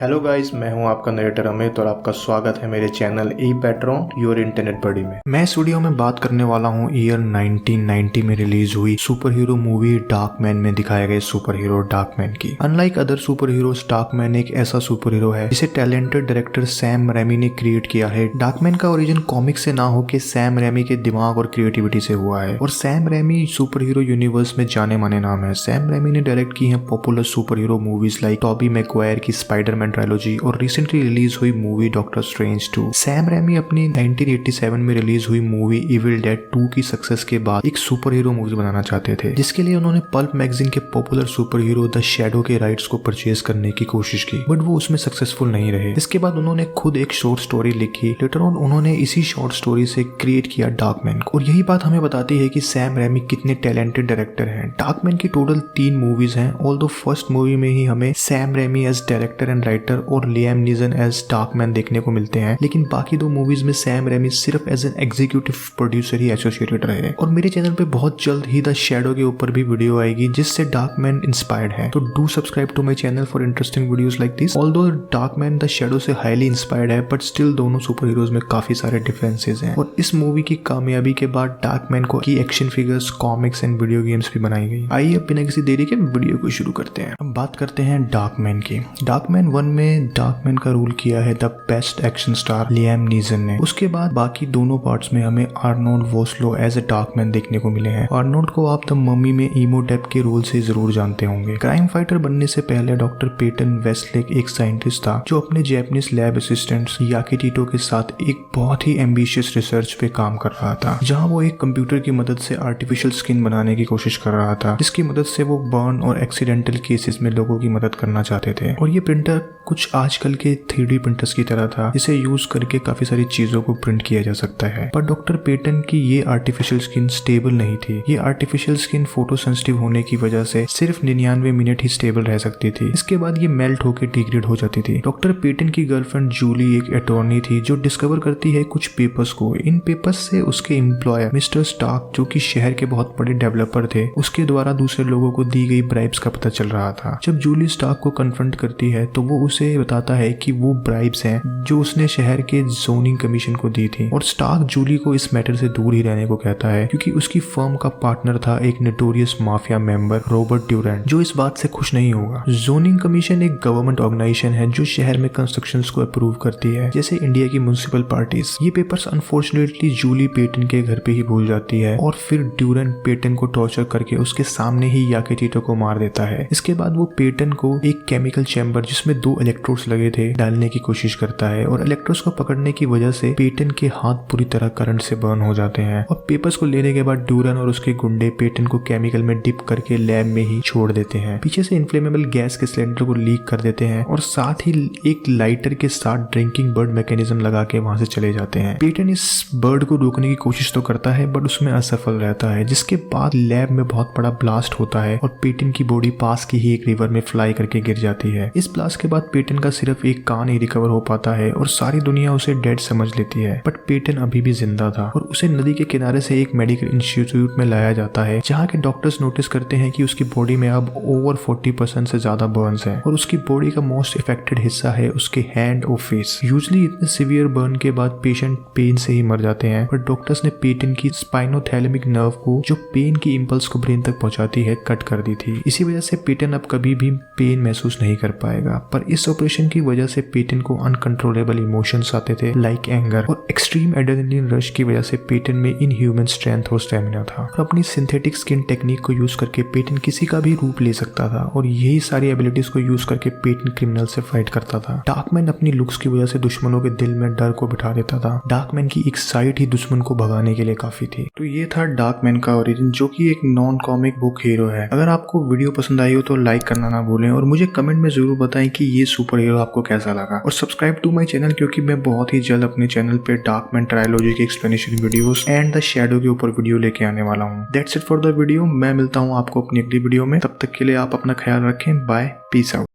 Hello guys, मैं हूं आपका नरेटर अमित और आपका स्वागत है मेरे channel E patron your internet buddy में। मैं इस वीडियो में बात करने वाला हूं ईयर 1990 में रिलीज हुई सुपर हीरो मूवी डार्कमैन में दिखाए गए सुपर हीरो डार्कमैन की। अनलाइक अदर सुपर हीरोज, डार्कमैन एक ऐसा सुपर हीरो है जिसे टैलेंटेड डायरेक्टर सैम रेमी ने क्रिएट किया है। डार्कमैन का ओरिजिन कॉमिक से ना होकर सैम रेमी के दिमाग और क्रिएटिविटी से हुआ है और Sam Raimi super hero universe में जाने माने नाम है। सैम रेमी ने डायरेक्ट की है popular super hero movies like Toby Maguire की स्पाइडरमैन ट्रायलॉजी और रिसेंटली रिलीज हुई movie doctor strange 2। Sam Raimi अपनी 1987 में रिलीज हुई मूवी इविल डेड 2 की सक्सेस के बाद एक सुपर हीरो मूवी बनाना चाहते थे, जिसके लिए उन्होंने पल्प मैगजीन के popular super hero the shadow के राइट्स को परचेज करने की कोशिश की, बट वो उसमें सक्सेसफुल नहीं रहे। इसके बाद उन्होंने खुद एक शॉर्ट स्टोरी लिखी। लेटर ऑन उन्होंने इसी शॉर्ट स्टोरी से क्रिएट किया डार्कमैन को। और यही बात हमें बताती है कि सैम रेमी कितने टैलेंटेड डायरेक्टर हैं। डार्कमैन की टोटल 3 मूवीज हैं। ऑल्दो फर्स्ट मूवी में ही हमें Sam Raimi as director and writer और लियाम नीसन एज डार्कमैन देखने को मिलते हैं, लेकिन बाकी 2 मूवीज में सैम रेमी सिर्फ एज एन एग्जीक्यूटिव प्रोड्यूसर ही एसोसिएटेड रहे। और मेरे चैनल पे बहुत जल्द ही द शैडो के ऊपर भी वीडियो आएगी जिससे डार्कमैन इंस्पायर्ड है, तो do subscribe to my channel for interesting videos like this. Although Darkman the shadow से हाईली इंस्पायर्ड है, बट स्टिल दोनों सुपर हीरोज में काफी सारे डिफरेंसेस हैं। और इस मूवी की कामयाबी के बाद डार्कमैन को की action figures, comics and video games भी बनाई गई। आइए अब बिना किसी देरी के वीडियो को शुरू करते हैं। अब बात करते हैं डार्कमैन की। डार्कमैन 1 में डार्कमैन का रोल किया है the best action star Liam Neeson ने। उसके बाद बाकी दोनों पार्ट्स में हमें आर्नोल्ड वोस्लो एज ए डार्कमैन देखने को मिले हैं। आर्नोल्ड को आप द मम्मी में इमोटेप के रोल से जरूर जानते होंगे। क्राइम फाइटर बनने से पहले डॉक्टर पेटन वेस्टलेक एक साइंटिस्ट था जो अपने जैपनीज लैब असिस्टेंट्स याकिटीटो के साथ एक बहुत ही एम्बिशियस रिसर्च पे काम कर रहा था, जहां वो एक कंप्यूटर की मदद से आर्टिफिशियल स्किन बनाने की कोशिश कर रहा था, जिसकी मदद से वो बर्न और एक्सीडेंटल केसेस में लोगों की मदद करना चाहते थे। और ये प्रिंटर कुछ आजकल के 3D प्रिंटर्स की तरह था, जिसे यूज करके काफी सारी चीजों को प्रिंट किया जा सकता है। पर डॉक्टर पेटन की ये आर्टिफिशियल स्किन स्टेबल नहीं थी। ये आर्टिफिशियल स्किन फोटो सेंसिटिव होने की वजह से सिर्फ 99 मिनट ही स्टेबल रह सकती थी। इसके बाद ये मेल्ट होकर डिग्रेड हो जाती थी। डॉक्टर पेटन की गर्लफ्रेंड जूली एक अटॉर्नी थी जो डिस्कवर करती है कुछ पेपर्स को। इन पेपर्स से उसके एम्प्लॉयर मिस्टर स्टार्क, जो कि शहर के बहुत बड़े डेवलपर थे, उसके द्वारा दूसरे लोगों को दी गई ब्राइब्स का पता चल रहा था। जब जूली स्टार्क को कन्फ्रंट करती है तो वो उसे बताता है कि वो ब्राइब्स हैं जो उसने शहर के जोनिंग कमीशन को दी थी। और स्टार्क जूली को इस मैटर से दूर ही रहने को कहता है क्योंकि उसकी फर्म का पार्टनर था एक notorious mafia member Robert Durant, जो इस बात से खुश नहीं होगा। जोनिंग कमीशन एक गवर्नमेंट ऑर्गेनाइजेशन है जो शहर में कंस्ट्रक्शंस को अप्रूव करती है, जैसे इंडिया की म्युनिसिपल पार्टीज। ये पेपर्स अनफॉर्चुनेटली जूली पेटन के घर पे ही भूल जाती है और फिर ड्यूरेंट पेटन को टॉर्चर करके उसके सामने ही याकिटीटो को मार देता है। इसके बाद वो पेटन को एक केमिकल चैम्बर जिसमें 2 इलेक्ट्रोड्स लगे थे डालने की कोशिश करता है और इलेक्ट्रोड्स को पकड़ने की वजह से पेटन के हाथ पूरी तरह करंट से बर्न हो जाते हैं। और पेपर्स को लेने के बाद ड्यूरन और उसके गुंडे पेटन को केमिकल में डिप करके लैब में ही छोड़ देते हैं। पीछे से इन्फ्लेमेबल गैस के सिलेंडर को लीक कर देते हैं और साथ ही एक लाइटर के साथ ड्रिंकिंग बर्ड मैकेनिज्म लगा के वहां से चले जाते हैं। पेटन इस बर्ड को रोकने की कोशिश तो करता है बट उसमें असफल रहता है, जिसके बाद लैब में बहुत बड़ा ब्लास्ट होता है और पेटन की बॉडी पास की ही एक रिवर में फ्लाई करके गिर जाती है। इस ब्लास्ट के बाद पेटन का सिर्फ एक कान ही रिकवर हो पाता है और सारी दुनिया उसे डेड समझ लेती है, बट पेटन अभी भी जिंदा था और उसे नदी के किनारे से एक मेडिकल इंस्टीट्यूट में लाया जाता है, जहां के डॉक्टर्स नोटिस करते हैं कि उसकी बॉडी में अब ओवर 40% से ज्यादा बर्न्स हैं और उसकी बॉडी का मोस्ट इफेक्टेड हिस्सा है उसके हैंड और फेस। यूजुअली इतने सीवियर बर्न के बाद पेशेंट पेन से ही मर जाते हैं, पर डॉक्टर्स ने पेटन की स्पाइनोथैलेमिक नर्व को, जो पेन की इंपल्स को ब्रेन तक पहुंचाती है, कट कर दी थी। इसी वजह से पेटन अब कभी भी पेन महसूस नहीं कर पाएगा। पर इस ऑपरेशन की वजह से पेटन को अनकंट्रोलेबल इमोशंस आते थे लाइक एंगर, और एक्सट्रीम एड्रेनलिन रश की वजह से पेटन में इनह्यूमन स्ट्रेंथ और स्टेमिना था। और अपनी सिंथेटिक स्किन टेक्निक को यूज करके पेटन किसी का भी रूप ले सकता था और यही सारी एबिलिटीज को यूज करके पेटन क्रिमिनल से फाइट करता था। डार्कमैन अपनी लुक्स की वजह से दुश्मनों के दिल में डर को बिठा देता था। डार्कमैन की एक साइड ही दुश्मन को भगाने के लिए काफी थी। तो ये था डार्कमैन का ओरिजिन, जो कि एक नॉन कॉमिक बुक हीरो है। अगर आपको वीडियो पसंद आई हो तो लाइक करना ना भूलें और मुझे कमेंट में जरूर बताएं कि ये सुपर हीरो आपको कैसा लगा। और सब्सक्राइब टू माय चैनल, क्योंकि मैं बहुत ही जल्द अपने चैनल पे डार्कमैन ट्रायलॉजी की explanation videos and the shadow के ऊपर वीडियो लेके आने वाला हूँ। That's it for the video. मैं मिलता हूँ आपको अपनी अगली वीडियो में। तब तक के लिए आप अपना ख्याल रखें। Bye, peace out.